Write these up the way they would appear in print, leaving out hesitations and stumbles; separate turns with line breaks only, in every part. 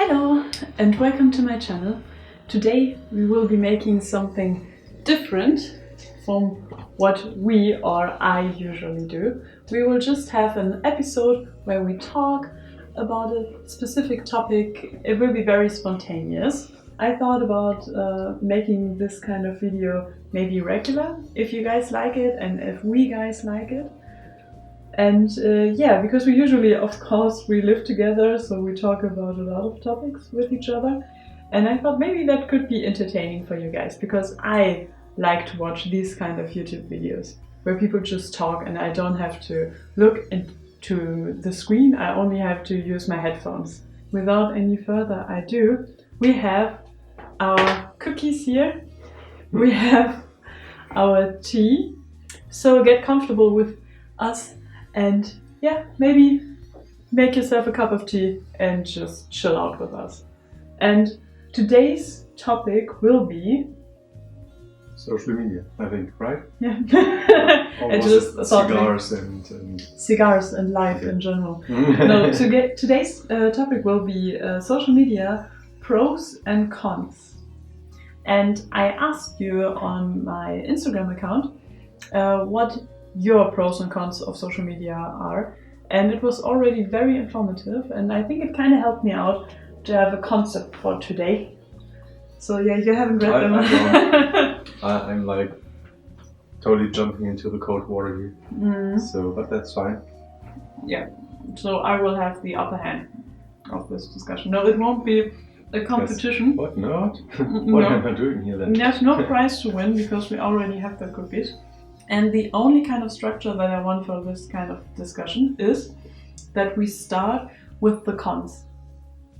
Hello and welcome to my channel. Today we will be making something different from what we or I usually do. We will just have an episode where we talk about a specific topic. It will be very spontaneous. I thought about making this kind of video maybe regular, if you guys like it and if we guys like it. And because we usually, of course, we live together, so we talk about a lot of topics with each other. And I thought maybe that could be entertaining for you guys, because I like to watch these kind of YouTube videos where people just talk and I don't have to look into the screen, I only have to use my headphones. Without any further ado, we have our cookies here, we have our tea, so get comfortable with us. And maybe make yourself a cup of tea and just chill out with us. And today's topic will be
social media, I think, right?
Yeah.
Or
I
was
just
it
thought
cigars and
cigars and life in general. No, today's topic will be social media pros and cons. And I asked you on my Instagram account what your pros and cons of social media are, and it was already very informative, and I think it kind of helped me out to have a concept for today. So yeah, you haven't read them.
I'm like totally jumping into the cold water here. So, but that's fine.
Yeah, so I will have the upper hand of this discussion. No, it won't be a competition.
Yes. What not?
No.
What am I doing here then?
There's no prize to win because we already have the cookies. And the only kind of structure that I want for this kind of discussion is that we start with the cons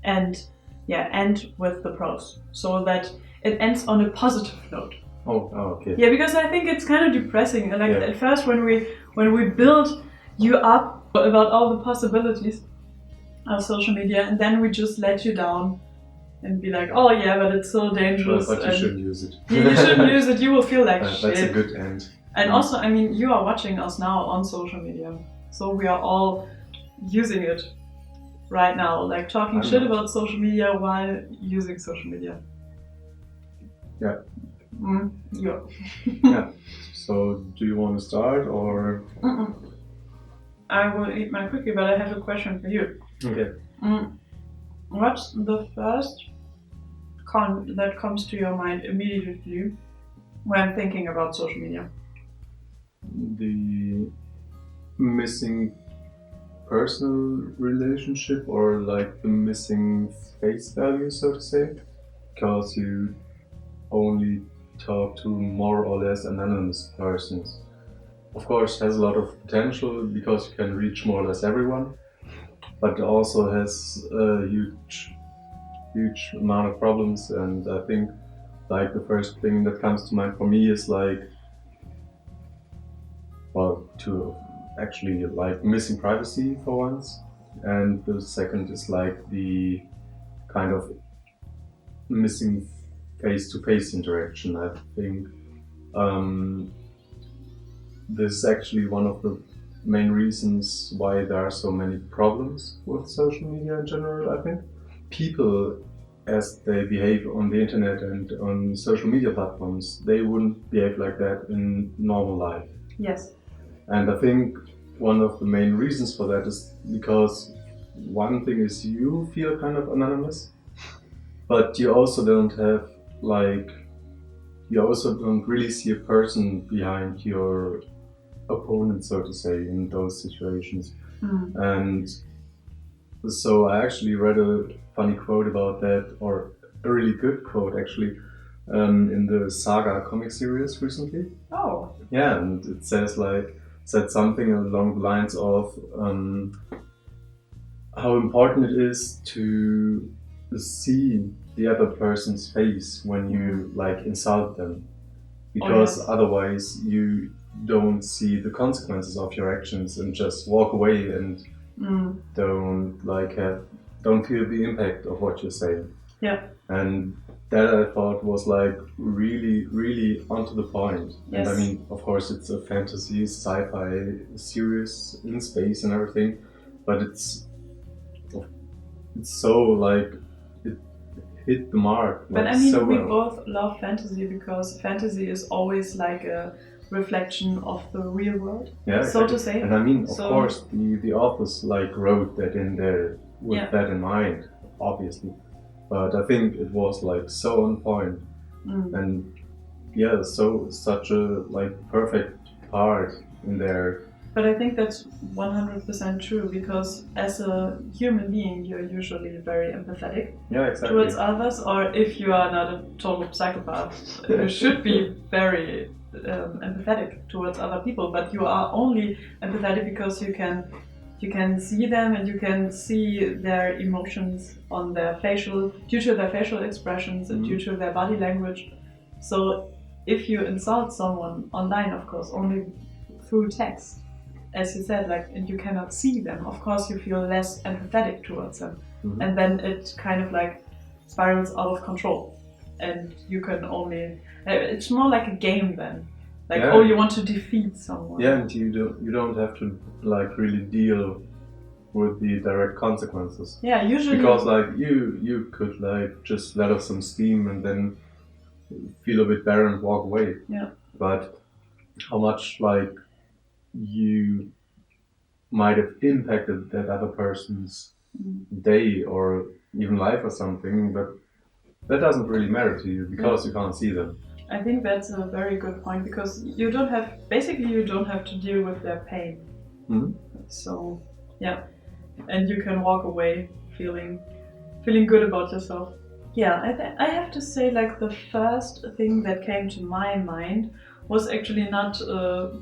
and end with the pros, so that it ends on a positive note.
Oh, okay.
Yeah, because I think it's kind of depressing. Like at first, when we build you up about all the possibilities of social media, and then we just let you down and be like, oh yeah, but it's so dangerous.
But you shouldn't use it.
You shouldn't use it. You will feel like shit.
That's a good end.
And also, I mean, you are watching us now on social media, so we are all using it right now, like talking shit about social media while using social media.
Yeah.
Yeah.
Yeah. So, do you want to start or?
I will eat my cookie, but I have a question for you.
Okay.
What's the first con that comes to your mind immediately when thinking about social media?
The missing personal relationship, or like the missing face value, so to say, because you only talk to more or less anonymous persons. Of course, it has a lot of potential because you can reach more or less everyone, but also has a huge amount of problems. And I think like the first thing that comes to mind for me is to actually like missing privacy for once, and the second is like the kind of missing face-to-face interaction. I think this is actually one of the main reasons why there are so many problems with social media in general. I think people, as they behave on the internet and on social media platforms, they wouldn't behave like that in normal life.
Yes.
And I think one of the main reasons for that is because one thing is you feel kind of anonymous, but you also don't really see a person behind your opponent, so to say, in those situations. And so I actually read a funny quote about that, or a really good quote actually, in the Saga comic series recently.
Oh.
Yeah, and it said something along the lines of how important it is to see the other person's face when you like insult them, because otherwise you don't see the consequences of your actions and just walk away and don't feel the impact of what you're saying.
Yeah.
And that I thought was like really, really onto the point.
Yes.
And I mean, of course, it's a fantasy sci-fi series in space and everything, but it's so like hit the mark.
But
Like,
I mean,
so
we
well.
both love fantasy because fantasy is always like a reflection of the real world,
Yeah,
so
exactly.
to say.
And I mean, of
So-
course, the authors like wrote that in there with
Yeah.
that in mind, obviously. But I think it was like so on point, and yeah, so such a like perfect part in there.
But I think that's 100% true because as a human being, you're usually very empathetic
Yeah, exactly.
towards others, or if you are not a total psychopath, you should be very empathetic towards other people. But you are only empathetic because you can see them and you can see their emotions on their due to their facial expressions and due to their body language. So if you insult someone online, of course, only through text, as you said, like, and you cannot see them, of course you feel less empathetic towards them. And then it kind of like spirals out of control. And you can only, it's more like a game then. Like,
Yeah.
oh, you want to defeat someone.
Yeah, and you don't have to like really deal with the direct consequences.
Yeah, usually.
Because like you could like just let off some steam and then feel a bit better and walk away.
Yeah.
But how much like you might have impacted that other person's day or even life or something, but that doesn't really matter to you because you can't see them.
I think that's a very good point because you don't have to deal with their pain. So yeah, and you can walk away feeling good about yourself. Yeah, I have to say, like, the first thing that came to my mind was actually not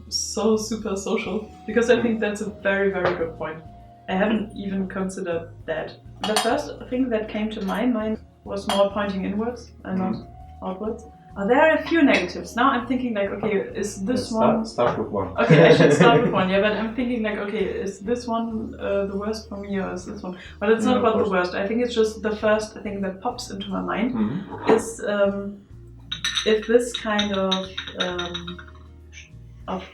so super social, because I think that's a very, very good point. I haven't even considered that. The first thing that came to my mind was more pointing inwards and not outwards. There are a few negatives. Now I'm thinking like, okay, is this one...
Start with one.
Okay, I should start with one, yeah, but I'm thinking like, okay, is this one the worst for me or is this one? But it's not about the worst. I think it's just the first thing that pops into my mind is if this kind of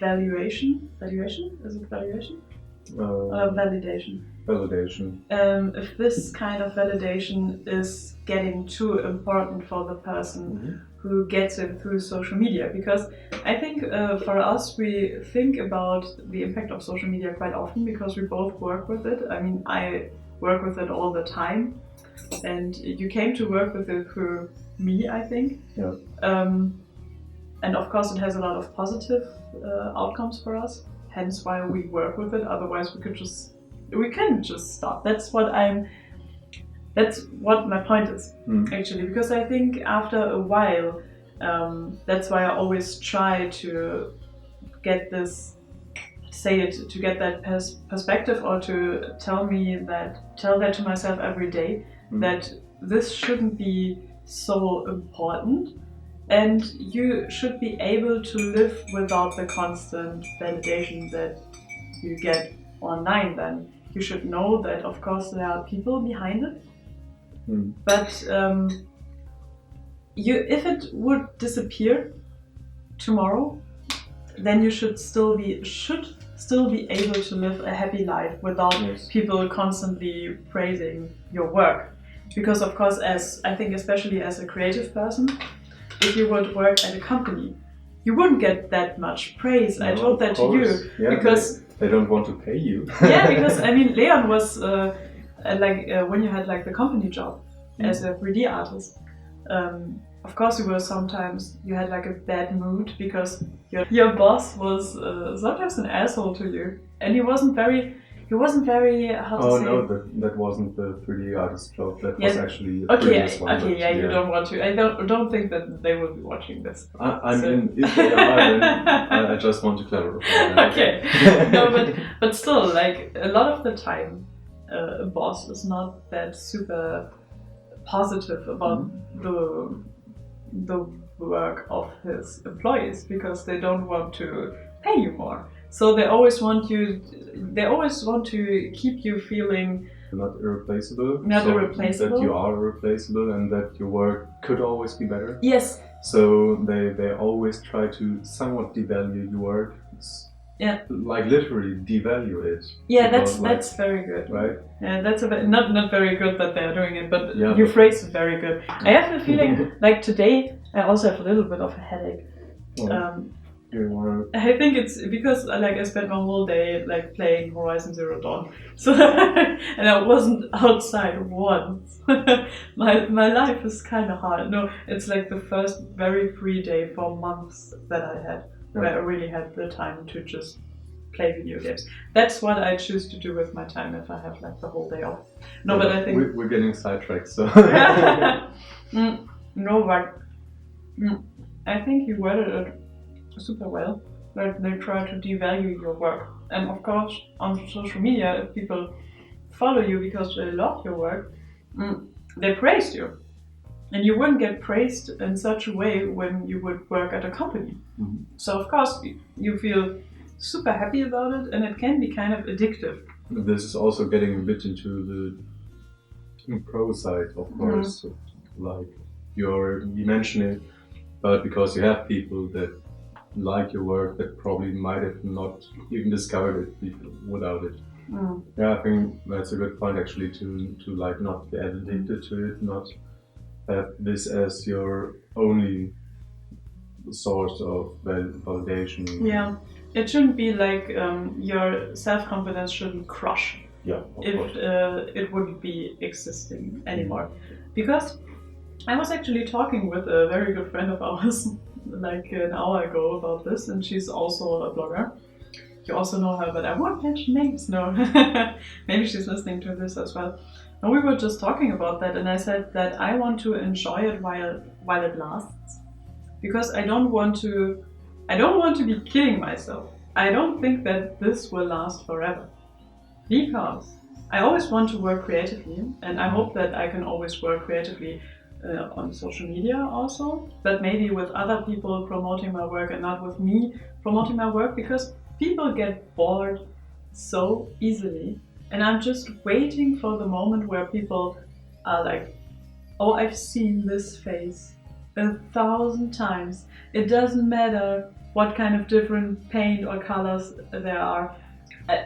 valuation? Is it valuation? Validation.
Validation.
If this kind of validation is getting too important for the person who gets it through social media, because I think for us we think about the impact of social media quite often because we both work with it. I mean, I work with it all the time, and you came to work with it through me, I think.
Yeah.
And of course it has a lot of positive outcomes for us, hence why we work with it. Otherwise we can just stop. That's what my point is, actually, because I think after a while, that's why I always try to get this, to get that perspective, or to tell that to myself every day, that this shouldn't be so important, and you should be able to live without the constant validation that you get online. Then you should know that, of course, there are people behind it. But if it would disappear tomorrow, then you should still be able to live a happy life without people constantly praising your work. Because of course, I think especially as a creative person, if you would work at a company, you wouldn't get that much praise. I told that to you because
they don't want to pay you.
Yeah, because I mean, Leon was when you had like the company job as a 3D artist. Of course, you had like a bad mood because your boss was sometimes an asshole to you, and he wasn't very how to say.
Oh no, that wasn't the 3D artist job. That was actually a previous one.
Okay, yeah, you don't want to. I don't think that they will be watching this.
I mean, if they are, then I just want to clarify that.
Okay. No, but still, like, a lot of the time, a boss is not that super positive about the work of his employees because they don't want to pay you more. So they always want to keep you feeling
not irreplaceable.
Irreplaceable.
That you are irreplaceable and that your work could always be better.
Yes.
So they always try to somewhat devalue your work.
Yeah.
like literally devalue it.
Yeah,
because,
that's very good.
right.
Yeah, that's not very good that they're doing it, but
Yeah,
you
but-
phrase it very good. I have the feeling like today I also have a little bit of a headache. I think it's because like I spent my whole day like playing Horizon Zero Dawn, so and I wasn't outside once. my life is kind of hard. No, it's like the first very free day for months that I had, where I really had the time to just play video games. That's what I choose to do with my time if I have like the whole day off. No,
Yeah,
but I think
we're getting sidetracked. So
no, but I think you worded it super well. That they try to devalue your work, and of course on social media, if people follow you because they love your work, they praise you, and you wouldn't get praised in such a way when you would work at a company.
Mhm.
So of course you feel super happy about it, and it can be kind of addictive.
This is also getting a bit into the pro side, of course. Like you mentioned it, but because you have people that like your work that probably might have not even discovered it without it. Yeah, I think that's a good point actually to like not get addicted to it, not have this as your only source of validation.
Yeah, it shouldn't be like your self-confidence shouldn't crush
Yeah, of
if
course.
it wouldn't be existing anymore. Because I was actually talking with a very good friend of ours like an hour ago about this, and she's also a blogger. You also know her, but I won't mention names. No, maybe she's listening to this as well. And we were just talking about that, and I said that I want to enjoy it while it lasts, because I don't want to be killing myself. I don't think that this will last forever, because I always want to work creatively, and I hope that I can always work creatively on social media also, but maybe with other people promoting my work and not with me promoting my work, because people get bored so easily, and I'm just waiting for the moment where people are like, oh, I've seen this face 1,000 times. It doesn't matter what kind of different paint or colors there are.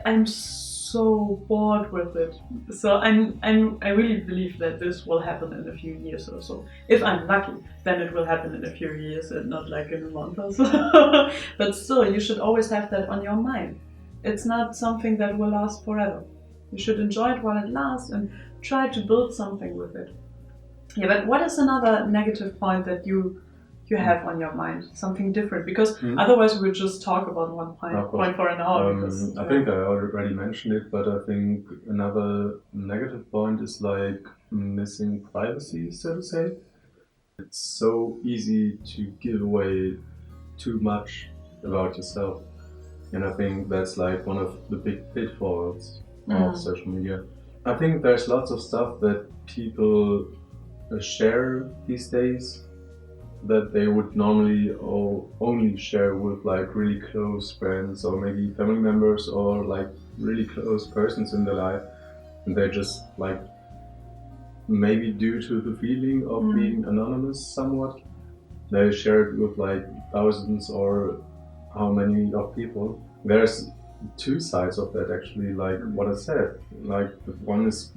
I'm so bored with it. So I really believe that this will happen in a few years or so. If I'm lucky, then it will happen in a few years and not like in a month or so. But still, you should always have that on your mind. It's not something that will last forever. You should enjoy it while it lasts and try to build something with it. Yeah, but what is another negative point that you have on your mind? Something different, because otherwise we'll just talk about one point for an hour. Because,
I think I already mentioned it, but I think another negative point is like missing privacy, so to say. It's so easy to give away too much about yourself, and I think that's like one of the big pitfalls of social media. I think there's lots of stuff that people share these days that they would normally only share with like really close friends or maybe family members or like really close persons in their life, and they're just like, maybe due to the feeling of being anonymous somewhat, they share it with like thousands or how many of people. There's two sides of that actually, like what I said. Like one is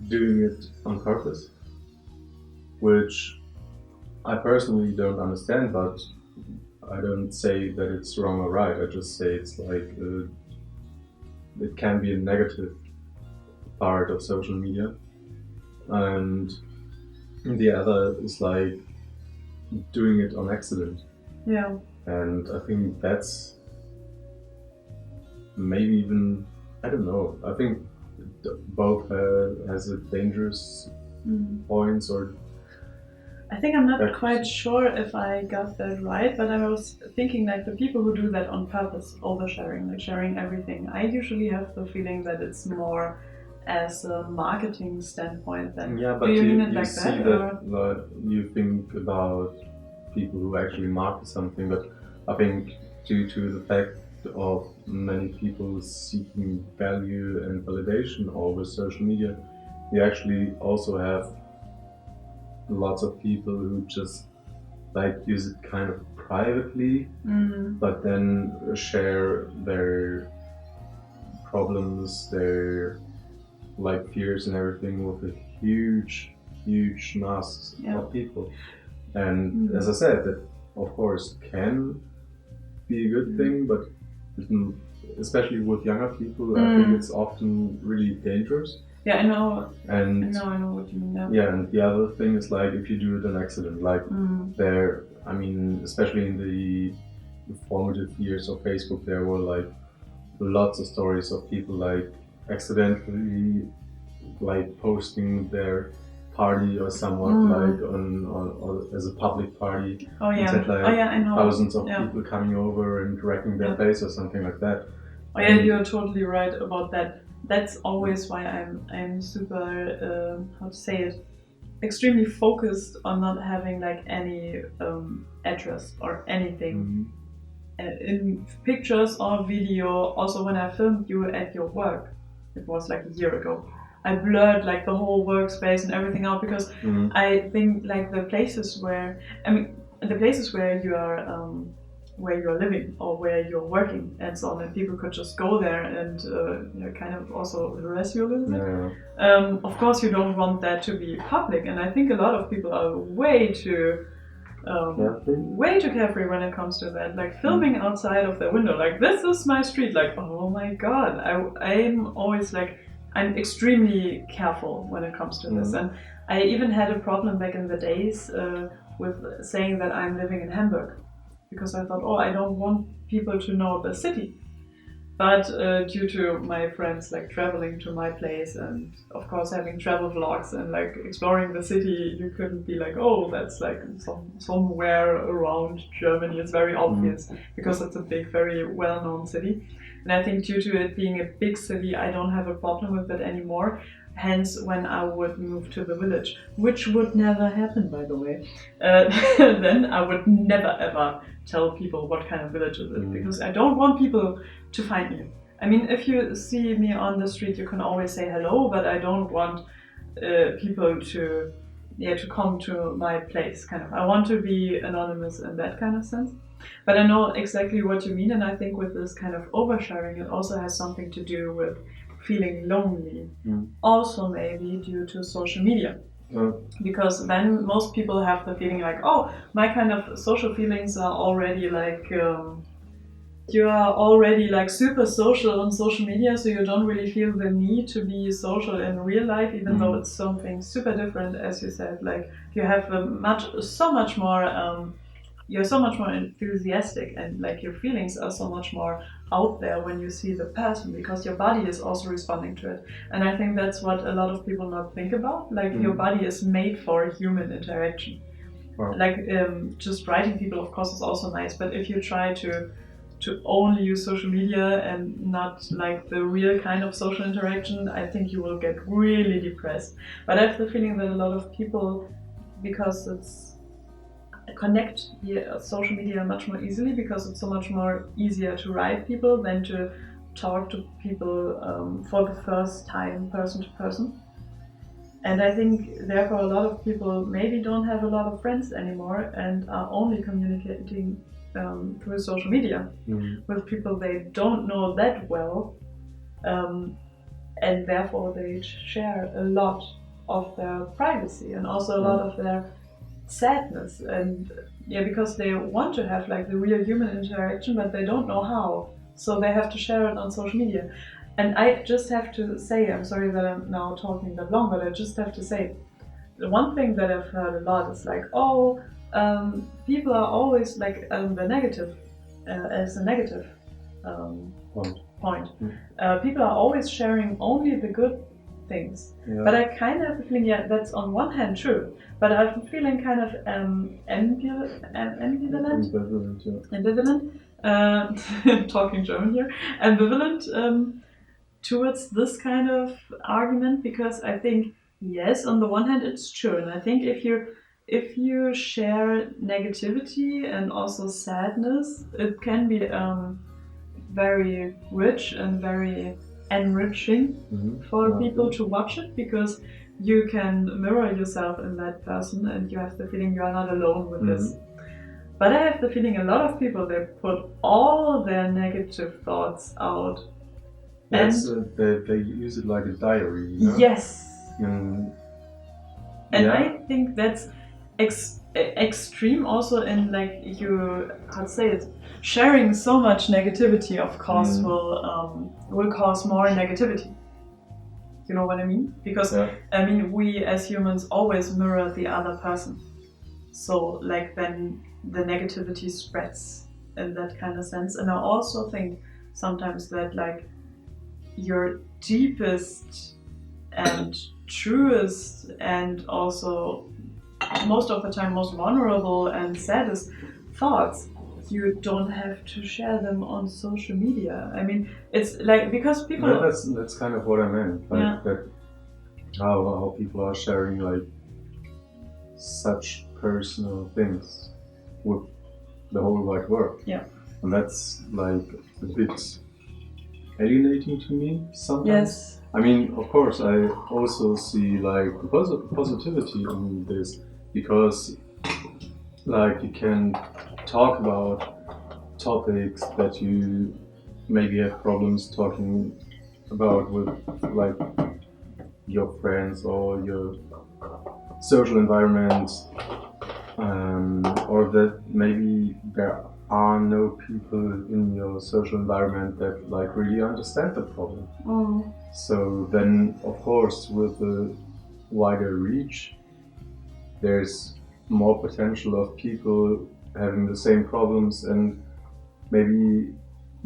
doing it on purpose, which I personally don't understand, but I don't say that it's wrong or right. I just say it's like it can be a negative part of social media, and the other is like doing it on accident.
Yeah.
And I think that's maybe even, I don't know. I think both has a dangerous points or.
I think I'm not quite sure if I got that right, but I was thinking like the people who do that on purpose, oversharing, like sharing everything, I usually have the feeling that it's more as a marketing standpoint than.
Yeah, but
do you mean it
you
like
see that like, you think about people who actually market something, but I think due to the fact of many people seeking value and validation over social media, you actually also have lots of people who just like use it kind of privately, but then share their problems, their like fears and everything with a huge mass of people. And as I said, that of course can be a good thing, but especially with younger people, I think it's often really dangerous.
Yeah, I know.
And
I know what you mean.
Yeah, and the other thing is like if you do it an accident, like there, I mean, especially in the formative years of Facebook, there were like lots of stories of people like accidentally like posting their party or somewhat like on as a public party.
Oh yeah.
And like
I know.
Thousands of people coming over and wrecking their place or something like that.
Oh yeah, you're totally right about that. That's always why I'm super how to say it, extremely focused on not having like any address or anything in pictures or video. Also, when I filmed you at your work, it was like a year ago, I blurred like the whole workspace and everything out because I think like the places where you are living or where you're working and so on, and people could just go there and kind of also harass you a little bit. Of course, you don't want that to be public, and I think a lot of people are way too carefree when it comes to that. Like filming outside of their window, like this is my street. Like oh my god, I'm always like I'm extremely careful when it comes to this, and I even had a problem back in the days with saying that I'm living in Hamburg. Because I thought, I don't want people to know the city. But due to my friends like traveling to my place and of course having travel vlogs and like exploring the city, you couldn't be like, that's like somewhere around Germany. It's very obvious because it's a big, very well-known city. And I think due to it being a big city, I don't have a problem with it anymore. Hence, when I would move to the village, which would never happen, by the way, then I would never ever tell people what kind of village it is, because I don't want people to find me. I mean, if you see me on the street, you can always say hello, but I don't want people to come to my place. Kind of, I want to be anonymous in that kind of sense. But I know exactly what you mean, and I think with this kind of oversharing, it also has something to do with feeling lonely, also maybe due to social media. Because then most people have the feeling like, my kind of social feelings are already like, you are already like super social on social media, so you don't really feel the need to be social in real life, even though it's something super different, as you said. Like you have so much more. You're so much more enthusiastic, and like your feelings are so much more out there when you see the person, because your body is also responding to it. And I think that's what a lot of people not think about. Like your body is made for human interaction. Wow. Like just writing people, of course, is also nice, but if you try to only use social media and not like the real kind of social interaction, I think you will get really depressed. But I have the feeling that a lot of people, because it's connect social media much more easily, because it's so much more easier to write people than to talk to people for the first time, person to person. And I think therefore a lot of people maybe don't have a lot of friends anymore and are only communicating through social media with people they don't know that well, and therefore they share a lot of their privacy and also a lot of their sadness, and because they want to have like the real human interaction, but they don't know how, so they have to share it on social media. And I just have to say, I'm sorry that I'm now talking that long, but I just have to say, the one thing that I've heard a lot is like, people are always like the negative as a negative point. People are always sharing only the good things. But I kind of have a feeling, that's on one hand true, but I'm feeling kind of ambivalent, talking German here, ambivalent towards this kind of argument, because I think, yes, on the one hand it's true, and I think if you share negativity and also sadness, it can be very rich and very enriching for people to watch it, because you can mirror yourself in that person and you have the feeling you are not alone with this. But I have the feeling a lot of people, they put all their negative thoughts out.
That's, they use it like a diary, you know?
Yes.
And
yeah. I think that's extreme also in like how to say it, sharing so much negativity of course will cause more negativity. You know what I mean? Because I mean, we as humans always mirror the other person. So like then the negativity spreads in that kind of sense. And I also think sometimes that like your deepest and truest and also most of the time most vulnerable and saddest thoughts, you don't have to share them on social media. I mean, it's like because people.
That's kind of what I meant. Like that, how people are sharing like such personal things with the whole wide world.
Yeah.
And that's like a bit alienating to me sometimes.
Yes.
I mean, of course, I also see like positivity in this because like you can talk about topics that you maybe have problems talking about with like your friends or your social environment, or that maybe there are no people in your social environment that like really understand the problem. So then of course with a wider reach there's more potential of people having the same problems and maybe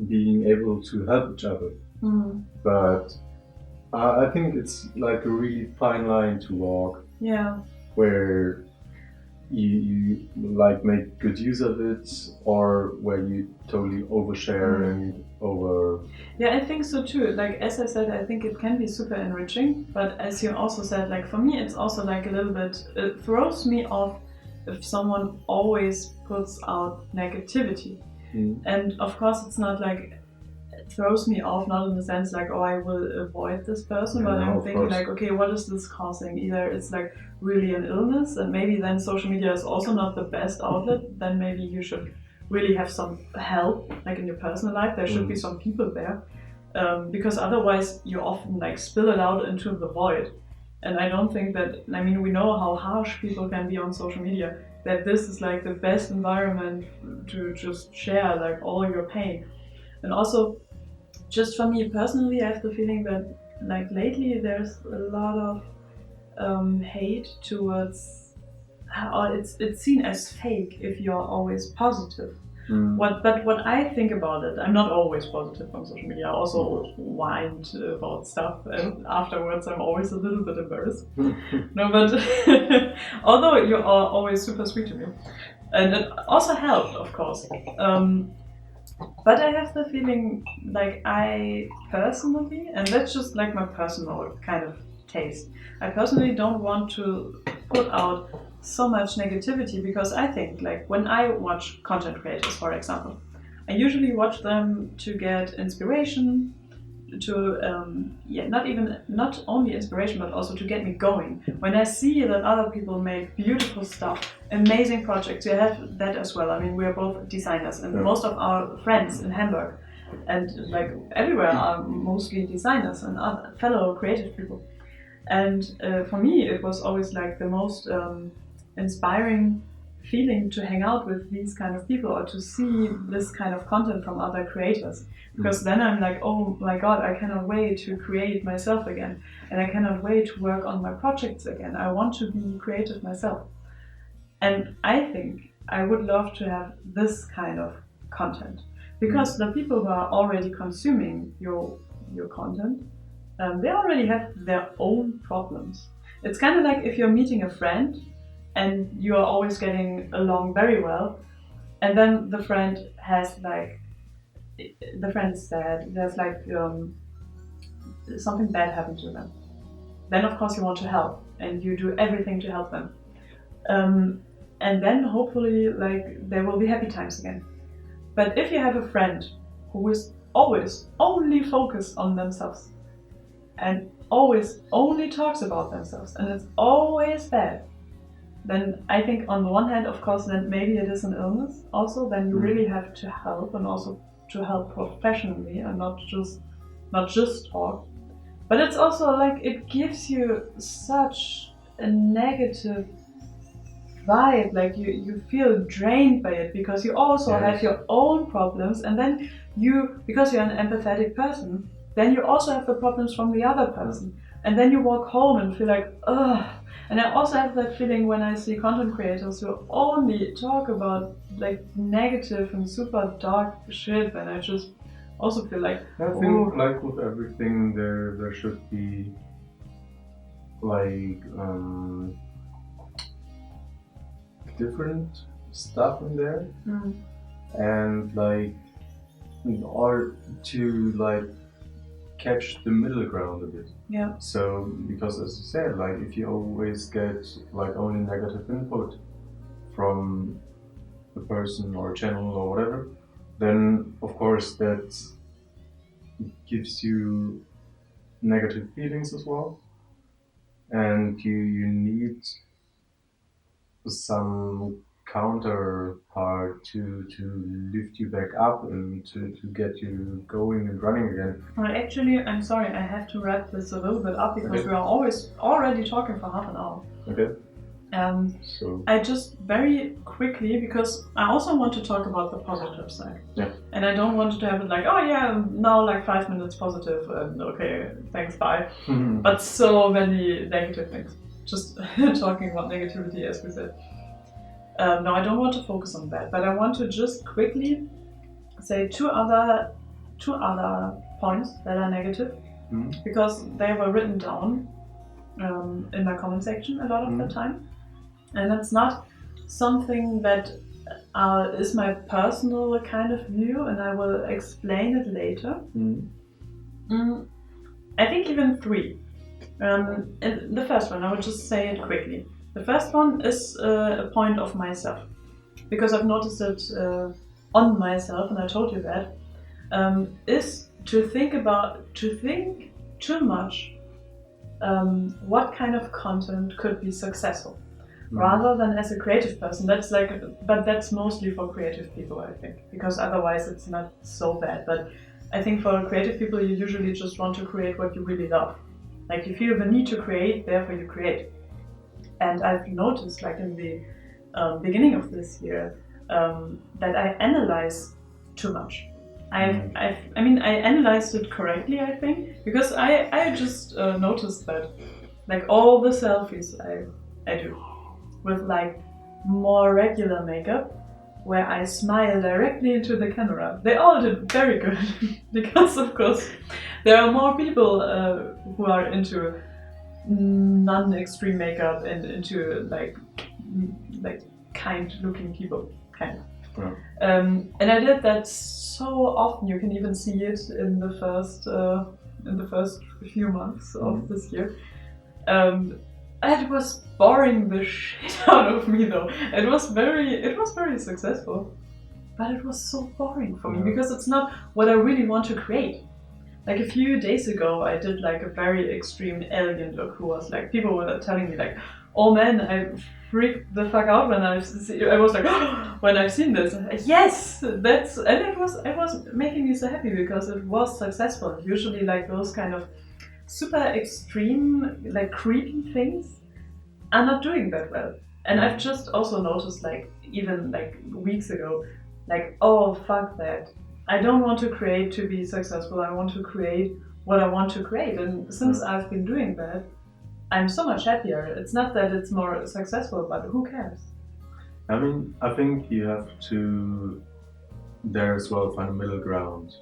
being able to help each other. But I think it's like a really fine line to walk.
Yeah.
Where you like make good use of it, or where you totally overshare and over.
Yeah, I think so too. Like as I said, I think it can be super enriching. But as you also said, like for me, it's also like a little bit. It throws me off if someone always puts out negativity. And of course, it's not like. Throws me off, not in the sense like, oh, I will avoid this person, but I'm thinking like, okay, what is this causing? Either it's like really an illness, and maybe then social media is also not the best outlet, then maybe you should really have some help, like in your personal life, there should be some people there, because otherwise you often like spill it out into the void. And I don't think that, I mean, we know how harsh people can be on social media, that this is like the best environment to just share like all your pain. And also, just for me personally, I have the feeling that like lately there's a lot of hate towards, or it's seen as fake if you're always positive. But what I think about it, I'm not always positive on social media. I also whined about stuff, and afterwards I'm always a little bit embarrassed. No, but although you are always super sweet to me, and it also helped, of course. But I have the feeling, like I personally, and that's just like my personal kind of taste, I personally don't want to put out so much negativity, because I think like when I watch content creators, for example, I usually watch them to get inspiration, to not only inspiration but also to get me going. When I see that other people make beautiful stuff, amazing projects, you have that as well. I mean, we are both designers, and most of our friends in Hamburg and like everywhere are mostly designers and other fellow creative people. And for me it was always like the most inspiring feeling to hang out with these kind of people, or to see this kind of content from other creators, because then I'm like, oh my god, I cannot wait to create myself again, and I cannot wait to work on my projects again. I want to be creative myself, and I think I would love to have this kind of content, because the people who are already consuming your content, they already have their own problems. It's kind of like if you're meeting a friend and you are always getting along very well, and then the friend has like, the friend is sad, there's like something bad happened to them. Then of course you want to help, and you do everything to help them. And then hopefully like there will be happy times again. But if you have a friend who is always only focused on themselves, and always only talks about themselves, and it's always bad, then I think on the one hand, of course, then maybe it is an illness. Also, then you really have to help, and also to help professionally, and not just talk. But it's also like it gives you such a negative vibe, like you feel drained by it, because you also have your own problems, and then because you're an empathetic person, then you also have the problems from the other person, and then you walk home and feel like, ugh. And I also have that feeling when I see content creators who only talk about like negative and super dark shit, and I just also feel like,
I think like with everything there should be like different stuff in there, and like in order to like catch the middle ground a bit.
Yeah.
So because as you said, like if you always get like only negative input from the person or channel or whatever, then of course that gives you negative feelings as well, and you need some counterpart to lift you back up and to get you going and running again.
Well, actually, I'm sorry, I have to wrap this a little bit up, because we are already talking for half an hour.
Okay.
So I just very quickly, because I also want to talk about the positive side.
Yeah.
And I don't want to have it like, oh yeah, now like 5 minutes positive and okay, thanks, bye. But so many negative things. Just talking about negativity, as we said. No, I don't want to focus on that, but I want to just quickly say two other points that are negative, because they were written down in my comment section a lot of the time, and it's not something that is my personal kind of view, and I will explain it later. I think even three. The first one, I will just say it quickly. The first one is a point of myself, because I've noticed it on myself, and I told you that, is to think too much what kind of content could be successful, rather than as a creative person. But that's mostly for creative people, I think, because otherwise it's not so bad. But I think for creative people, you usually just want to create what you really love. Like you feel the need to create, therefore you create. And I've noticed, like in the beginning of this year, that I analyze too much. I analyzed it correctly, I think, because I just noticed that, like all the selfies I do with like more regular makeup, where I smile directly into the camera, they all did very good, because of course there are more people who are into non-extreme makeup and into like kind-looking people, kind of.
Yeah.
And I did that so often. You can even see it in the first few months of this year. It was boring the shit out of me, though. It was very successful, but it was so boring for me, because it's not what I really want to create. Like a few days ago, I did like a very extreme alien look. Who was like, people were telling me like, "Oh man, I freaked the fuck out when I was like, oh, when I've seen this." Yes, and it was making me so happy, because it was successful. Usually, like those kind of super extreme, like creepy things, are not doing that well. And I've just also noticed, like even like weeks ago, like, oh fuck that. I don't want to create to be successful. I want to create what I want to create. And since I've been doing that, I'm so much happier. It's not that it's more successful, but who cares?
I mean, I think you have to there as well find a middle ground,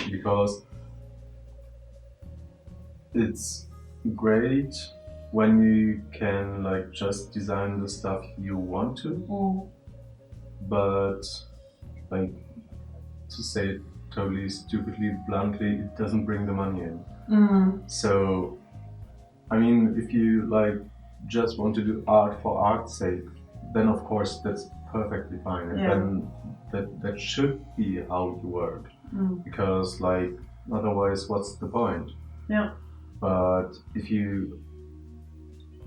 because it's great when you can like just design the stuff you want to, but like, to say it totally stupidly, bluntly, it doesn't bring the money in. So, I mean, if you like just want to do art for art's sake, then of course that's perfectly fine, and then that should be how you work, because like otherwise, what's the point?
Yeah.
But if you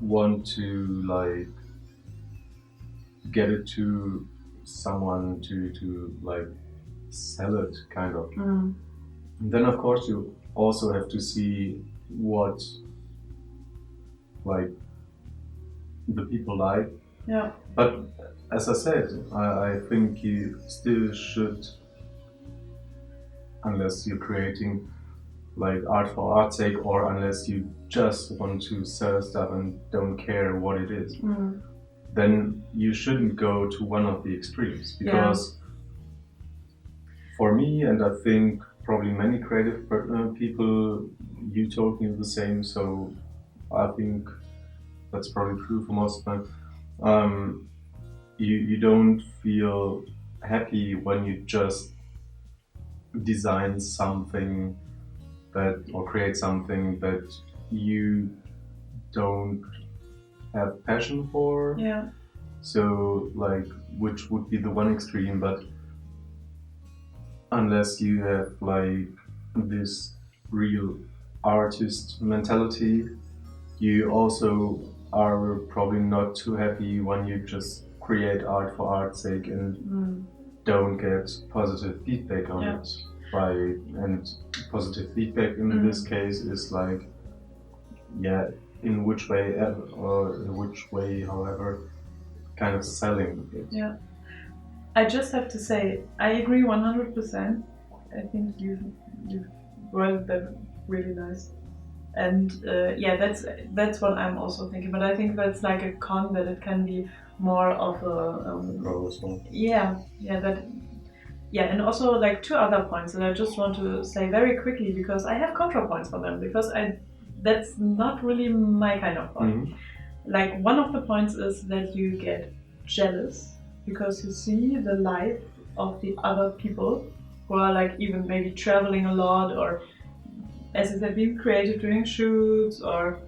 want to like get it to someone to like sell it, kind of. And then of course you also have to see what like the people like.
Yeah.
But as I said, I think you still should, unless you're creating like art for art's sake, or unless you just want to sell stuff and don't care what it is, then you shouldn't go to one of the extremes. Because for me, and I think probably many creative people, you told me the same, so I think that's probably true for most of them. You don't feel happy when you just design something that, or create something that you don't have passion for.
Yeah.
So like, which would be the one extreme, but unless you have like this real artist mentality, you also are probably not too happy when you just create art for art's sake and don't get positive feedback on it. And positive feedback in this case is like, in which way ever, or in which way, however, kind of selling it.
Yeah. I just have to say, I agree 100%. I think you've worded that really nice. And that's what I'm also thinking. But I think that's like a con, that it can be more of a and also like two other points that I just want to say very quickly, because I have contrapoints for them, because that's not really my kind of point. Like, one of the points is that you get jealous because you see the life of the other people who are like even maybe traveling a lot, or as I said, being creative doing shoots, or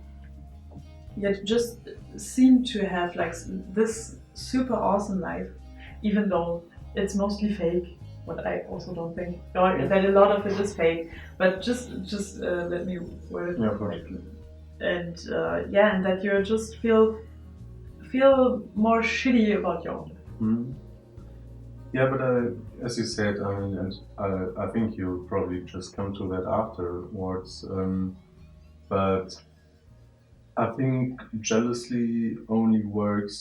yet just seem to have like this super awesome life, even though it's mostly fake. What I also don't think, or that a lot of it is fake. But just let me word it correctly. And and that you just feel more shitty about your own life.
Yeah, but as you said, I mean, and I think you'll probably just come to that afterwards. But I think jealousy only works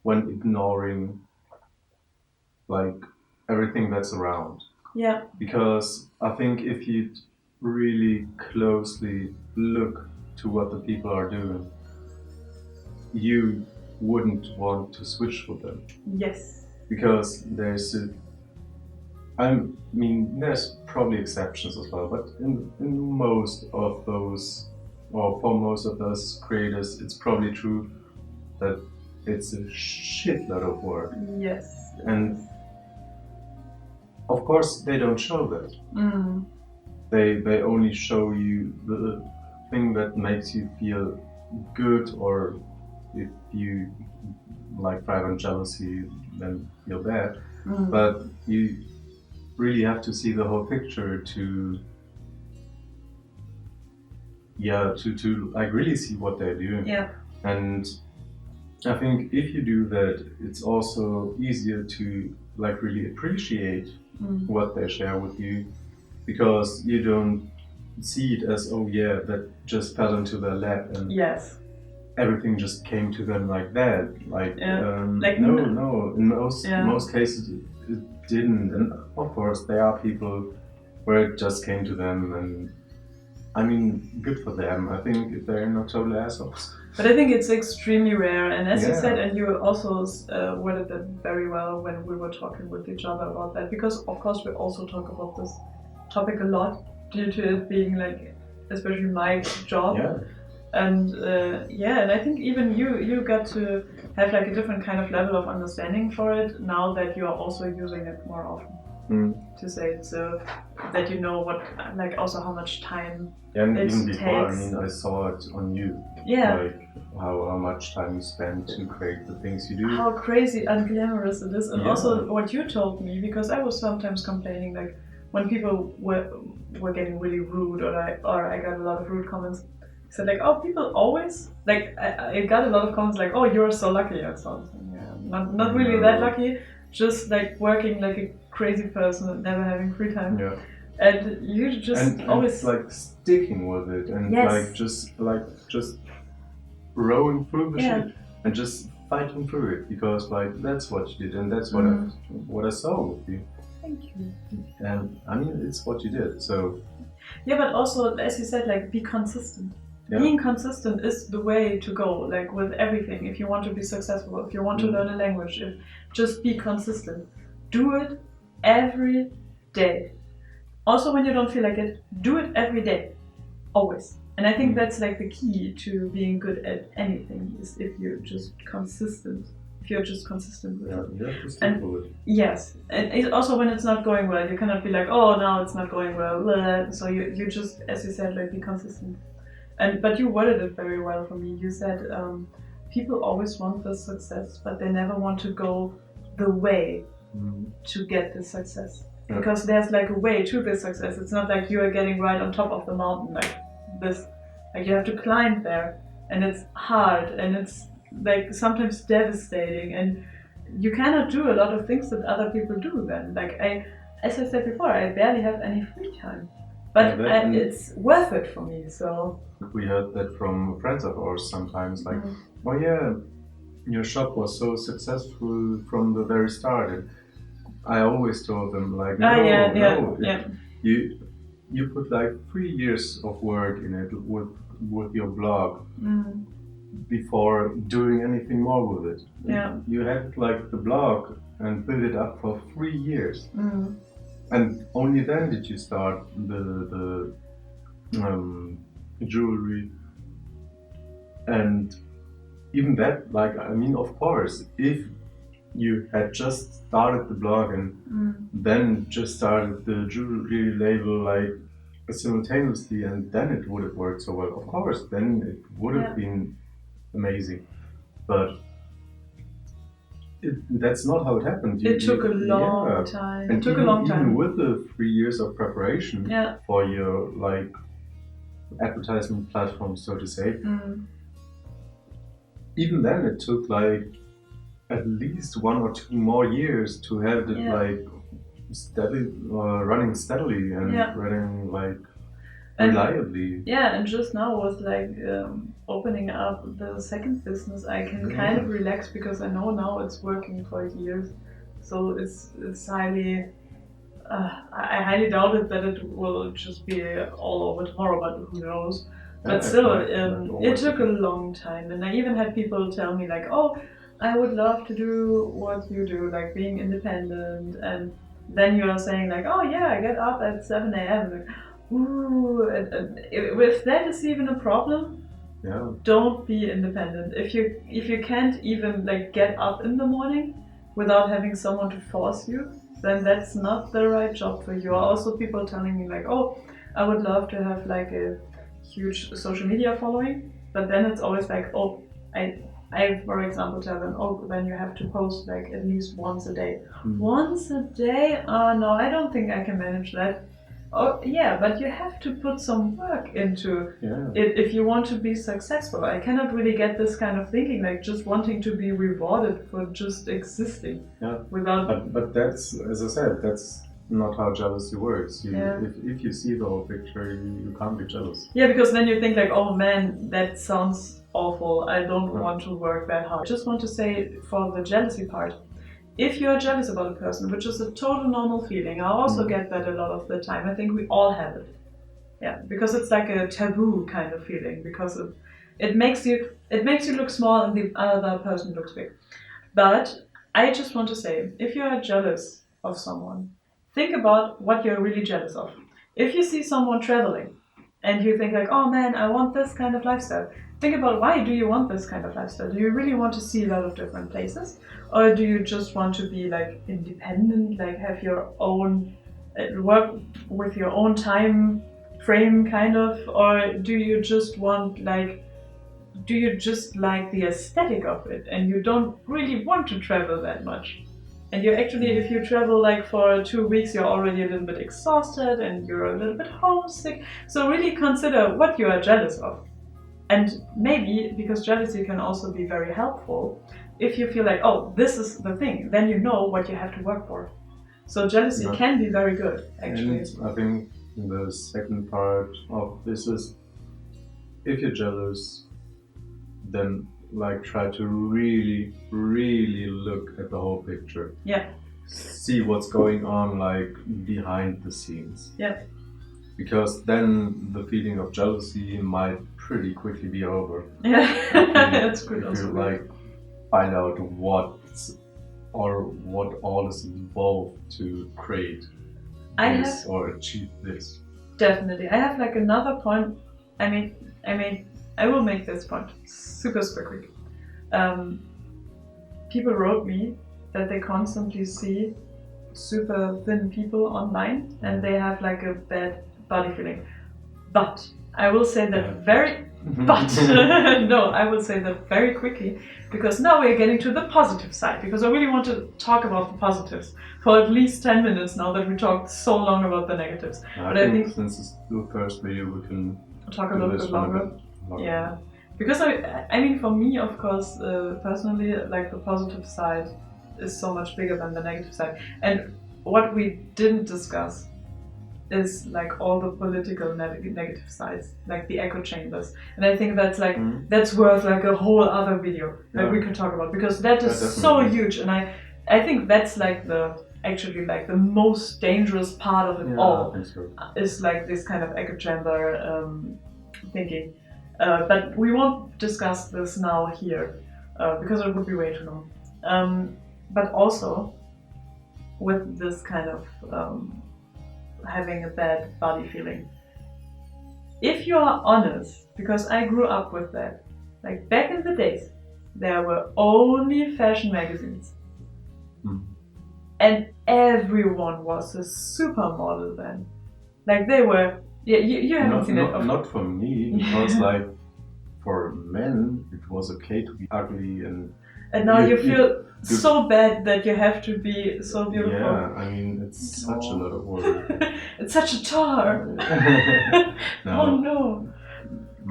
when ignoring like everything that's around.
Yeah.
Because I think if you really closely look to what the people are doing, you wouldn't want to switch with them.
Yes.
Because there's probably exceptions as well, but in most of those, or for most of those creators, it's probably true that it's a shitload of work.
Yes.
And of course they don't show that. They only show you the thing that makes you feel good, or if you like thrive on jealousy, then feel bad. But you really have to see the whole picture to like really see what they're doing.
Yeah.
And I think if you do that, it's also easier to like really appreciate what they share with you, because you don't see it as, oh yeah, that just fell into their lap and everything just came to them like that. Like, no, in most cases it didn't. And of course there are people where it just came to them, and I mean, good for them. I think if they're not total assholes.
But I think it's extremely rare, and as you said, and you also worded that very well when we were talking with each other about that, because of course we also talk about this topic a lot due to it being like, especially my job. And and I think even you got to have like a different kind of level of understanding for it now that you are also using it more often. To say it, so that you know what, like also how much time
and
it
even before,
takes.
I mean, I saw it on you. Like how much time you spend to create the things you do.
How crazy unglamorous it is, and also what you told me, because I was sometimes complaining, like when people were getting really rude, or I got a lot of rude comments. He said like, oh, people always like. I got a lot of comments like, oh, you're so lucky. I thought, yeah, not really that lucky. Just like working like a crazy person and never having free time.
Yeah.
And you just always
and like sticking with it and
yes.
like just rowing through the
Yeah.
shit and just fighting through it because like that's what you did and that's what I saw with you.
Thank you.
And I mean it's what you did. So
yeah, but also as you said, like be consistent.
Yeah.
Being consistent is the way to go, like with everything. If you want to be successful, if you want to learn a language, just be consistent. Do it every day. Also, when you don't feel like it, do it every day. Always. And I think that's like the key to being good at anything is if you're just consistent. If you're just consistent with it.
You have to stick with it.
Yes. And also when it's not going well, you cannot be like, oh, now it's not going well. Blah. So you just, as you said, like be consistent. But you worded it very well for me. You said people always want the success, but they never want to go the way to get the success. Yeah. Because there's like a way to the success. It's not like you are getting right on top of the mountain like this. Like you have to climb there, and it's hard, and it's like sometimes devastating, and you cannot do a lot of things that other people do. Then, like as I said before, I barely have any free time. But it's worth it for me, so...
We heard that from friends of ours sometimes, like, oh yeah, your shop was so successful from the very start. And I always told them, like, no, you put like 3 years of work in it with your blog before doing anything more with it.
Yeah.
You had like the blog and build it up for 3 years. And only then did you start the jewelry. And even that, like, I mean, of course, if you had just started the blog and then just started the jewelry label, like, simultaneously, and then it would have worked so well, of course, then it would have been amazing. But that's not how it happened.
It took a long time. It took a long time.
Even with the 3 years of preparation for your like advertisement platform, so to say, even then it took like at least 1 or 2 more years to have it like steady, running steadily and running like reliably.
Yeah, and just now with like opening up the second business, I can kind of relax because I know now it's working for years. So it's highly, I highly doubt it that it will just be all over tomorrow, but who knows. But still, it took a long time, and I even had people tell me like, oh, I would love to do what you do, like being independent, and then you're saying like, oh yeah, I get up at 7 a.m. Like, ooh, if that is even a problem, don't be independent. If you can't even like get up in the morning without having someone to force you, then that's not the right job for you. Also, people telling me like, oh, I would love to have like a huge social media following, but then it's always like, oh, I for example tell them, oh, then you have to post like at least once a day. Once a day? Oh no, I don't think I can manage that. Oh yeah, but you have to put some work into it if you want to be successful. I cannot really get this kind of thinking, like just wanting to be rewarded for just existing. Without.
But that's, as I said, that's not how jealousy works. If you see the whole picture, you can't be jealous.
Yeah, because then you think like, oh man, that sounds awful. I don't want to work that hard. I just want to say for the jealousy part, if you're jealous about a person, which is a total normal feeling, I also get that a lot of the time. I think we all have it. Yeah, because it's like a taboo kind of feeling, because it makes you look small and the other person looks big. But I just want to say, if you are jealous of someone, think about what you're really jealous of. If you see someone traveling and you think like, oh man, I want this kind of lifestyle, think about why do you want this kind of lifestyle? Do you really want to see a lot of different places? Or do you just want to be like independent, like have your own, work with your own time frame kind of? Or do you just want like, do you just like the aesthetic of it and you don't really want to travel that much? And you actually, if you travel like for 2 weeks, you're already a little bit exhausted and you're a little bit homesick. So really consider what you are jealous of. And maybe because jealousy can also be very helpful, if you feel like, oh, this is the thing, then you know what you have to work for. So jealousy can be very good, actually.
And I think the second part of this is, if you're jealous, then like try to really, really look at the whole picture.
Yeah.
See what's going on like behind the scenes.
Yeah.
Because then the feeling of jealousy might pretty quickly be over.
Yeah, that's good.
If you like find out what all is involved to create this or achieve this.
Definitely. I have like another point. I will make this point super quick. People wrote me that they constantly see super thin people online and they have like a bad body feeling. But I will say that I will say that very quickly, because now we're getting to the positive side, because I really want to talk about the positives for at least 10 minutes now that we talked so long about the negatives.
But I think since it's the first video, we can
talk a little bit longer. Yeah, because I mean, for me, of course, personally, like the positive side is so much bigger than the negative side. And what we didn't discuss is like all the political negative sides, like the echo chambers. And I think that's like that's worth like a whole other video that we can talk about, because that is so huge. And I think that's like actually the most dangerous part of it all.
I think so.
Is like this kind of echo chamber thinking. But we won't discuss this now here because it would be way too long. But also with this kind of having a bad body feeling. If you are honest, because I grew up with that, like back in the days, there were only fashion magazines. And everyone was a supermodel then. Like they were, you haven't seen it.
Not for me, because like for men, it was okay to be ugly and
now you feel so bad that you have to be so beautiful.
Yeah, I mean, it's such a lot of work.
It's such a chore.
No.
Oh no.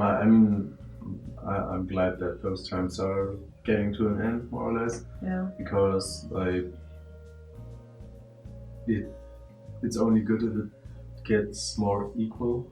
I'm glad that those times are getting to an end, more or less.
Yeah.
Because like it's only good if it gets more equal.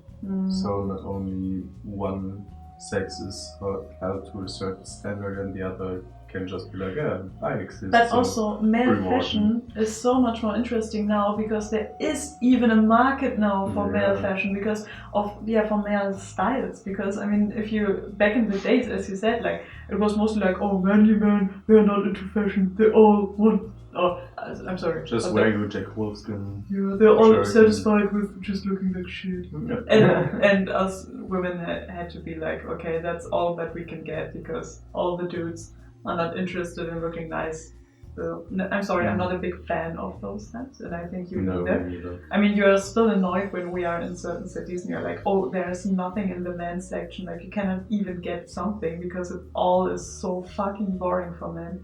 So not only one sex is held to a certain standard and the other can just be like, yeah, I exist.
But also male fashion is so much more interesting now, because there is even a market now for male fashion because of for male styles. Because I mean, if you back in the days, as you said, like it was mostly like, oh, manly men, they're not into fashion, they all want. Oh, I'm sorry.
Just wear your Jack Wolfskin.
Yeah, they're all satisfied with just looking like shit. And us women had to be like, okay, that's all that we can get, because all the dudes are not interested in looking nice. So, I'm sorry, I'm not a big fan of those types, and I think you neither. I mean, you're still annoyed when we are in certain cities and you're like, oh, there's nothing in the men's section, like you cannot even get something because it all is so fucking boring for men.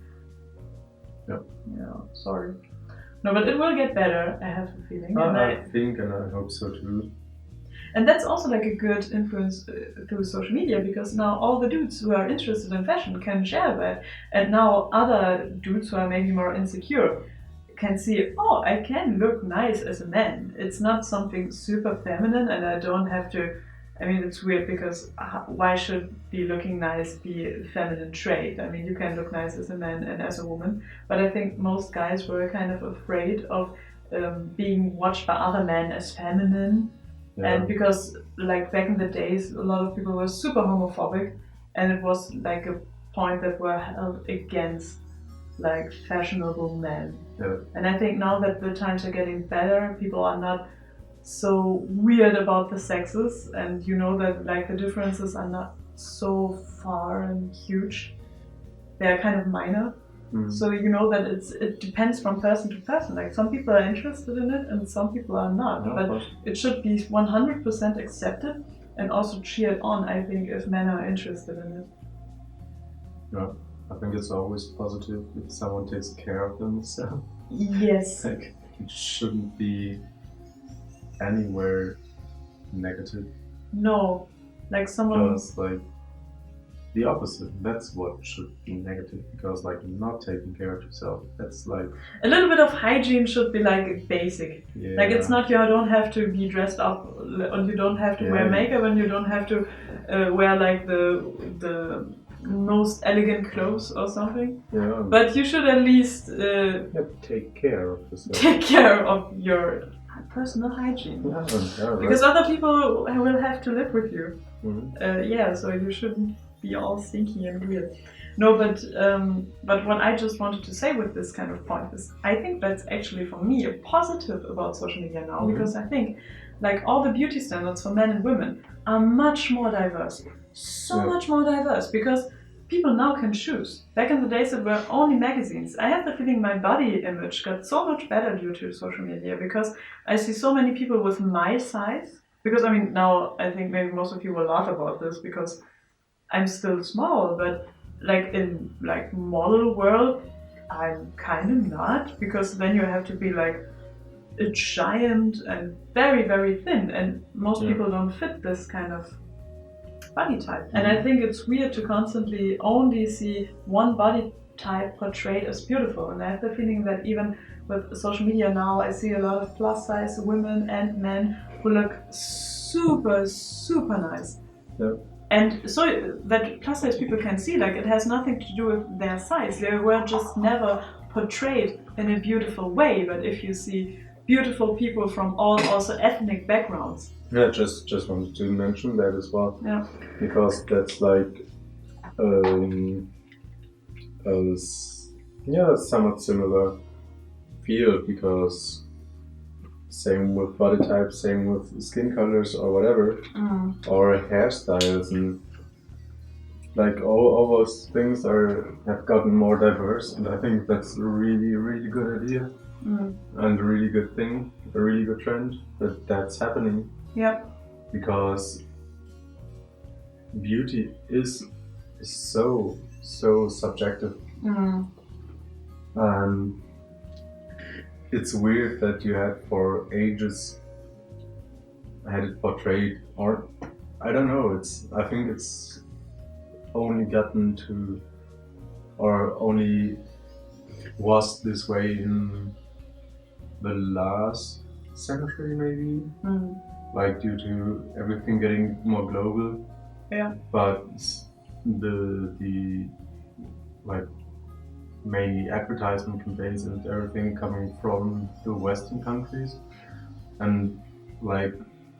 Yeah, sorry. No, but it will get better, I have a feeling.
I think, and I hope so too.
And that's also like a good influence through social media, because now all the dudes who are interested in fashion can share that. And now other dudes who are maybe more insecure can see, oh, I can look nice as a man. It's not something super feminine, and I don't have to. I mean, it's weird because why should be looking nice be a feminine trait? I mean, you can look nice as a man and as a woman, but I think most guys were kind of afraid of being watched by other men as feminine. Yeah. And because like back in the days, a lot of people were super homophobic, and it was like a point that were held against like fashionable men.
Yeah.
And I think now that the times are getting better, people are not so weird about the sexes, and you know that like the differences are not so far and huge. They're kind of minor. So you know that it depends from person to person. Like some people are interested in it and some people are not.
No,
but it should be 100% accepted and also cheered on, I think, if men are interested in it.
Yeah, I think it's always positive if someone takes care of themselves.
Yes.
Like it shouldn't be anywhere negative.
No, like someone.
Just like the opposite. That's what should be negative, because like not taking care of yourself, that's like
A little bit of hygiene should be like basic.
yeah.
Like it's not you don't have to be dressed up, and you don't have to wear makeup, and you don't have to wear like the most elegant clothes or something.
Yeah.
But you should at least
take care of yourself.
take care of your personal hygiene.
Yeah,
Because other people will have to live with you.
Mm-hmm.
So you shouldn't be all stinky and weird. No, but what I just wanted to say with this kind of point is, I think that's actually for me a positive about social media now, because I think like all the beauty standards for men and women are much more diverse, much more diverse, because people now can choose. Back in the days it were only magazines. I have the feeling my body image got so much better due to social media, because I see so many people with my size. Because I mean, now I think maybe most of you will laugh about this because I'm still small, but like in like model world, I'm kind of not, because then you have to be like a giant and very, very thin, and most people don't fit this kind of body type. And I think it's weird to constantly only see one body type portrayed as beautiful. And I have the feeling that even with social media now, I see a lot of plus size women and men who look super, super nice.
Yeah.
And so that plus size people can see, like, it has nothing to do with their size. They were just never portrayed in a beautiful way. But if you see beautiful people from all also ethnic backgrounds.
Yeah, just wanted to mention that as well.
Yeah.
Because that's like somewhat similar field, because same with body types, same with skin colors or whatever, or hairstyles, and like all those things have gotten more diverse, and I think that's a really, really good idea, and a really good thing, a really good trend that's happening.
Yeah.
Because beauty is so subjective. It's weird that you had for ages had it portrayed, or I don't know. I think it's only gotten to, or only was this way in the last century, maybe. Like due to everything getting more global.
Yeah.
But the like mainly advertisement campaigns and everything coming from the Western countries, and like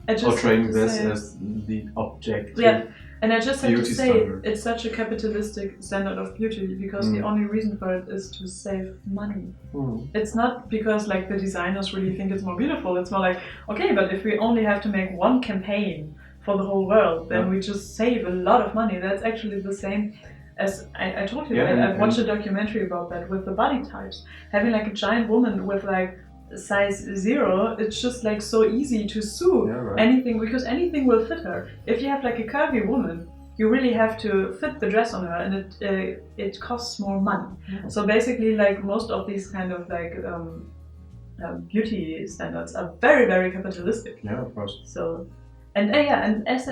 portraying this as the objective.
Yeah, and I just have to say,
standard.
It's such a capitalistic standard of beauty, because the only reason for it is to save money. It's not because like the designers really think it's more beautiful. It's more like, okay, but if we only have to make one campaign for the whole world, then we just save a lot of money. That's actually the same as I told you. I watched a documentary about that with the body types. Having like a giant woman with like size 0, it's just like so easy to sew anything, because anything will fit her. If you have like a curvy woman, you really have to fit the dress on her, and it costs more money. So basically, like most of these kind of like beauty standards are very, very capitalistic.
Yeah, of course.
So, and and as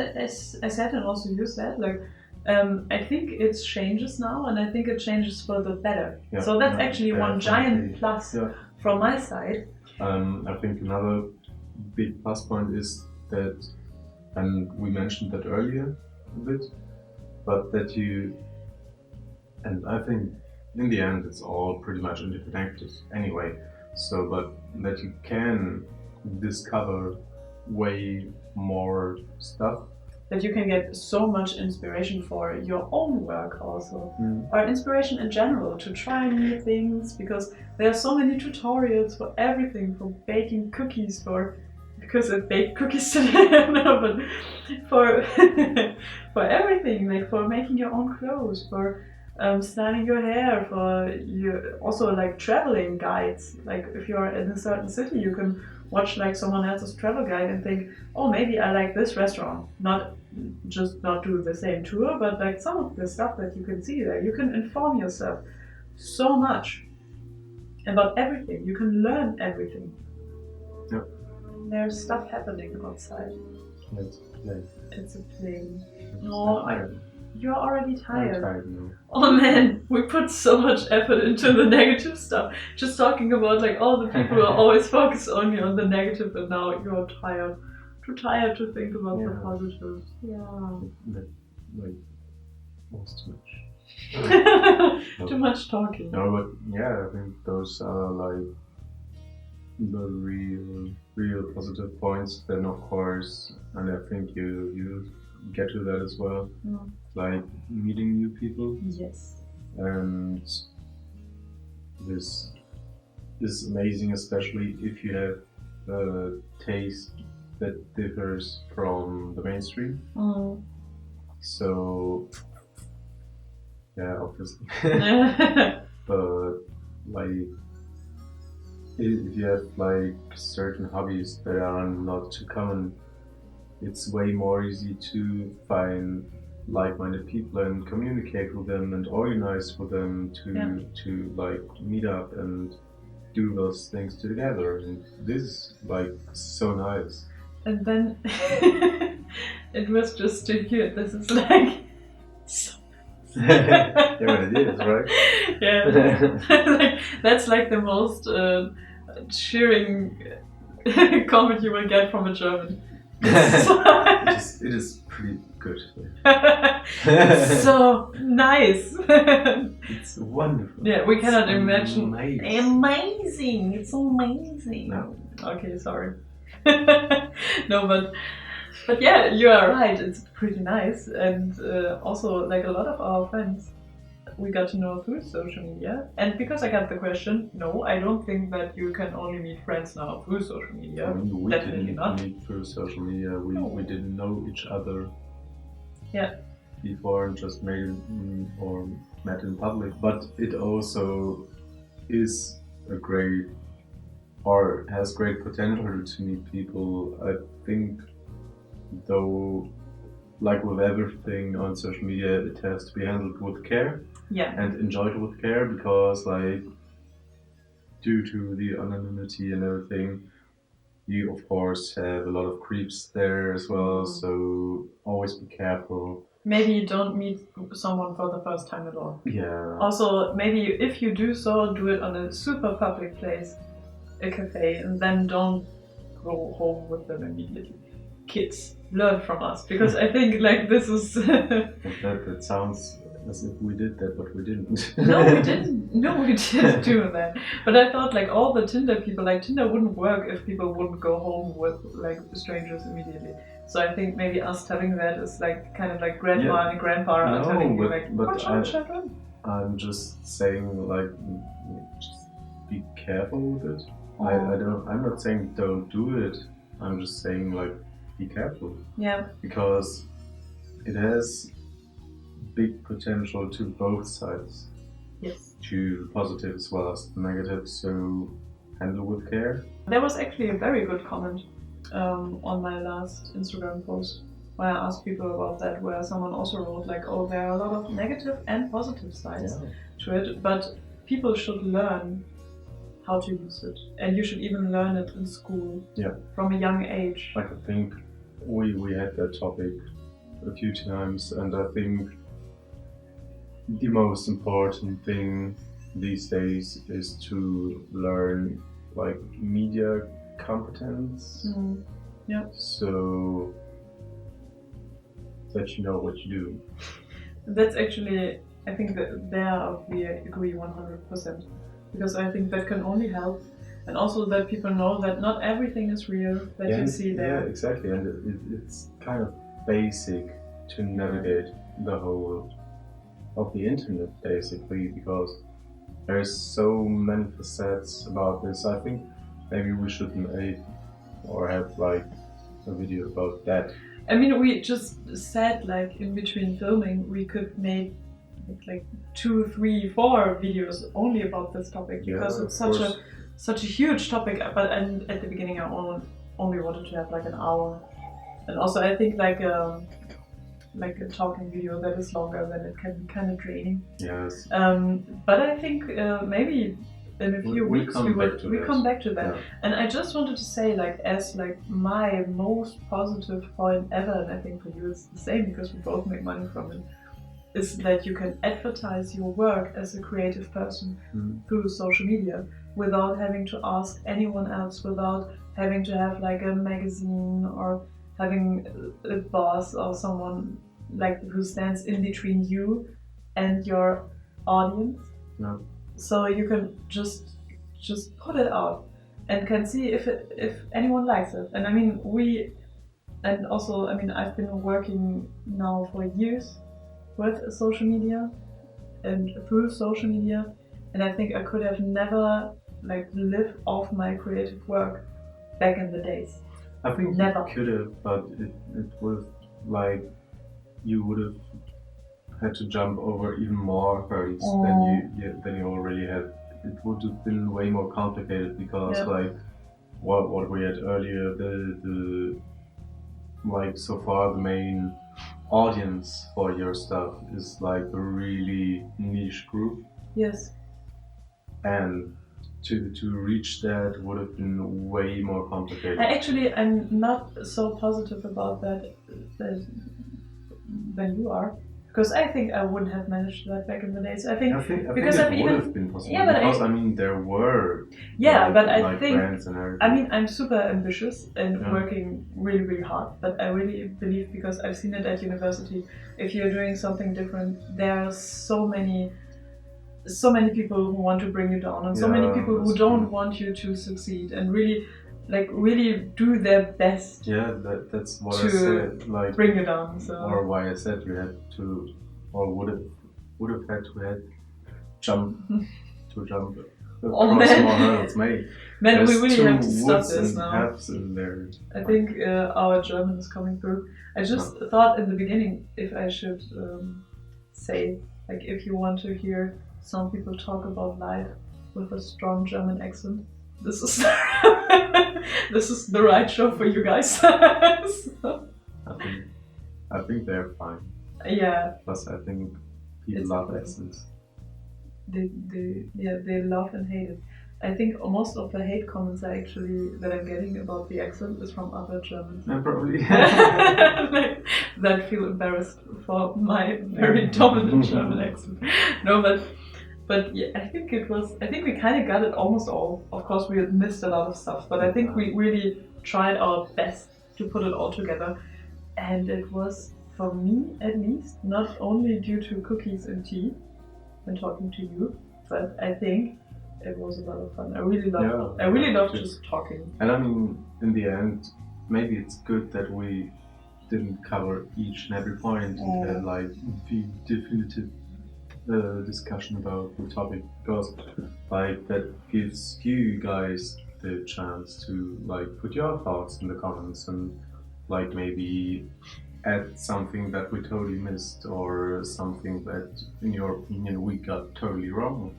I said, and also you said, like I think it changes now, and I think it changes for the better. So that's actually one giant plus from my side.
I think another big plus point is that, and we mentioned that earlier a bit, but that and I think in the end it's all pretty much interconnected anyway, so but that you can discover way more stuff.
That you can get so much inspiration for your own work also, or inspiration in general to try new things, because there are so many tutorials for everything, for baking cookies, because I baked cookies today, no, but for for everything, like for making your own clothes, for styling your hair, for you also like traveling guides. Like if you're in a certain city, you can watch like someone else's travel guide and think, oh, maybe I like this restaurant. Not do the same tour, but like some of the stuff that you can see there. You can inform yourself so much about everything. You can learn everything.
Yep.
There's stuff happening outside.
It's a play.
It's a plane. No, you're already
I'm
tired.
tired now.
Oh man, we put so much effort into the negative stuff. Just talking about like all the people who are always focused only on the negative, and now you're tired. Too tired to think about the positives. Yeah.
That like was too much.
Too much talking.
No, but yeah, I think those are like the real positive points. Then of course, and I think you get to that as well. Like meeting new people.
Yes.
And this is amazing, especially if you have a taste that differs from the mainstream. So yeah, obviously. But like if you have like certain hobbies that are not too common, it's way more easy to find like-minded people and communicate with them and organize with them to like meet up and do those things together. And this is like so nice.
And then it was just to hear this is like so
yeah, but it is, right?
Yeah. Like, that's like the most cheering comment you will get from a German.
It is pretty good.
It's so nice.
It's wonderful.
Yeah, we cannot imagine.
Amazing.
It's amazing.
No.
Okay, sorry. No, but yeah, you are right. It's pretty nice, and also like a lot of our friends we got to know through social media. And because I got the question, no, I don't think that you can only meet friends now through social media.
I mean, we
Definitely
didn't
not.
meet through social media. We didn't know each other.
Yeah.
Before and just met in public. But it also is a great or has great potential to meet people. I think, though, like with everything on social media, it has to be handled with care.
Yeah.
And enjoyed with care, because like due to the anonymity and everything, you of course have a lot of creeps there as well, so always be careful.
Maybe you don't meet someone for the first time at all.
Yeah.
Also, maybe if you do so, do it on a super public place, a cafe, and then don't go home with them immediately. Kids, learn from us, because I think like this is...
that sounds as if we did that, but we didn't.
No, we didn't. No, we didn't do that. But I thought like all the Tinder people, like Tinder wouldn't work if people wouldn't go home with like strangers immediately. So I think maybe us telling that is like kind of like grandma and grandpa are telling you like, watch out, children.
I'm just saying like, just be careful with it. I'm not saying don't do it. I'm just saying like, be careful.
Yeah.
Because it has big potential to both sides.
Yes.
To the positive as well as the negative, so handle with care.
There was actually a very good comment on my last Instagram post where I asked people about that, where someone also wrote like, oh, there are a lot of negative and positive sides to it, but people should learn how to use it, and you should even learn it in school from a young age.
Like, I think we had that topic a few times, and I think the most important thing these days is to learn like media competence.
Yeah.
So that you know what you do.
That's actually, I think that there we agree 100%, because I think that can only help, and also that people know that not everything is real that you see there.
Yeah, exactly, and it's kind of basic to navigate the whole of the internet, basically, because there's so many facets about this. I think maybe we should make or have like a video about that.
I mean, we just said like in between filming we could make like 2, 3, 4 videos only about this topic, because it's such a huge topic. But and at the beginning I only wanted to have like an hour, and also I think like a talking video that is longer, then it can be kind of draining.
Yes.
But I think maybe in a few weeks we come back to that. Yeah. And I just wanted to say, like, as like my most positive point ever, and I think for you it's the same because we both make money from it, is that you can advertise your work as a creative person through social media without having to ask anyone else, without having to have like a magazine or having a boss or someone like who stands in between you and your audience.
Yeah.
So you can just put it out and can see if anyone likes it. And I mean I've been working now for years with social media and through social media, and I think I could have never like lived off my creative work back in the days.
I think
Never.
you could have, but it was like you would have had to jump over even more hurdles than you already had. It would have been way more complicated because like what we had earlier, the like so far the main audience for your stuff is like a really niche group.
Yes.
And to reach that would have been way more complicated.
I'm not so positive about that than you are, because I think I wouldn't have managed that back in the days. I think because
it would have been possible.
Yeah, but
because there were
but I
like
think
brands and everything.
I'm super ambitious and working really, really hard, but I really believe, because I've seen it at university, if you're doing something different, there are so many people who want to bring you down, and so many people who don't want you to succeed and really do their best.
Yeah, that's what I said. Like
bring you down. So.
Or why I said you had to, or would have had to jump across more hurdles. Man,
we really have to stop this now.
In there.
I think our German is coming through. I just thought in the beginning if I should say, like, if you want to hear some people talk about life with a strong German accent, this is this is the right show for you guys. So.
I think they're fine.
Yeah.
Plus, I think people love accents.
They love and hate it. I think most of the hate comments that I'm getting about the accent is from other Germans.
Probably.
that feel embarrassed for my very dominant German accent. No, but yeah, I think we kind of got it almost all. Of course, we had missed a lot of stuff, but I think we really tried our best to put it all together. And it was, for me at least, not only due to cookies and tea and talking to you, but I think it was a lot of fun. I really loved just talking.
And I mean, in the end, maybe it's good that we didn't cover each and every point and had like the definitive discussion about the topic, because like that gives you guys the chance to like put your thoughts in the comments and like maybe add something that we totally missed or something that in your opinion we got totally wrong.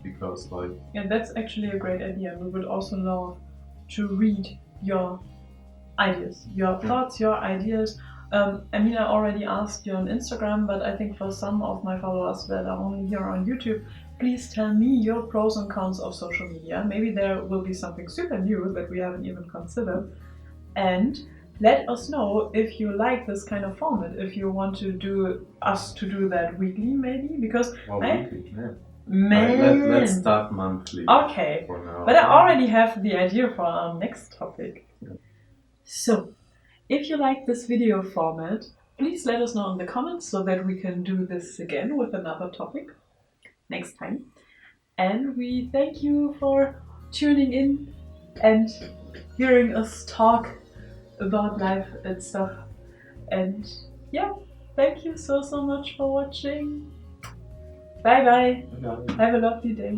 Because like
that's actually a great idea. We would also love to read your ideas, your thoughts, your ideas. I mean, I already asked you on Instagram, but I think for some of my followers that are only here on YouTube, please tell me your pros and cons of social media. Maybe there will be something super new that we haven't even considered. And let us know if you like this kind of format, if you want to do that weekly, maybe, because
weekly, yeah.
Man.
Let's start monthly.
Okay,
for now.
But I already have the idea for our next topic.
Yeah.
So, if you like this video format, please let us know in the comments so that we can do this again with another topic next time. And we thank you for tuning in and hearing us talk about life and stuff. And yeah, thank you so much for watching. Bye bye. Have a lovely day.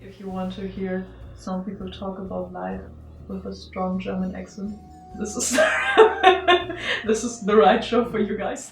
If you want to hear some people talk about life with a strong German accent, this is this is the right show for you guys.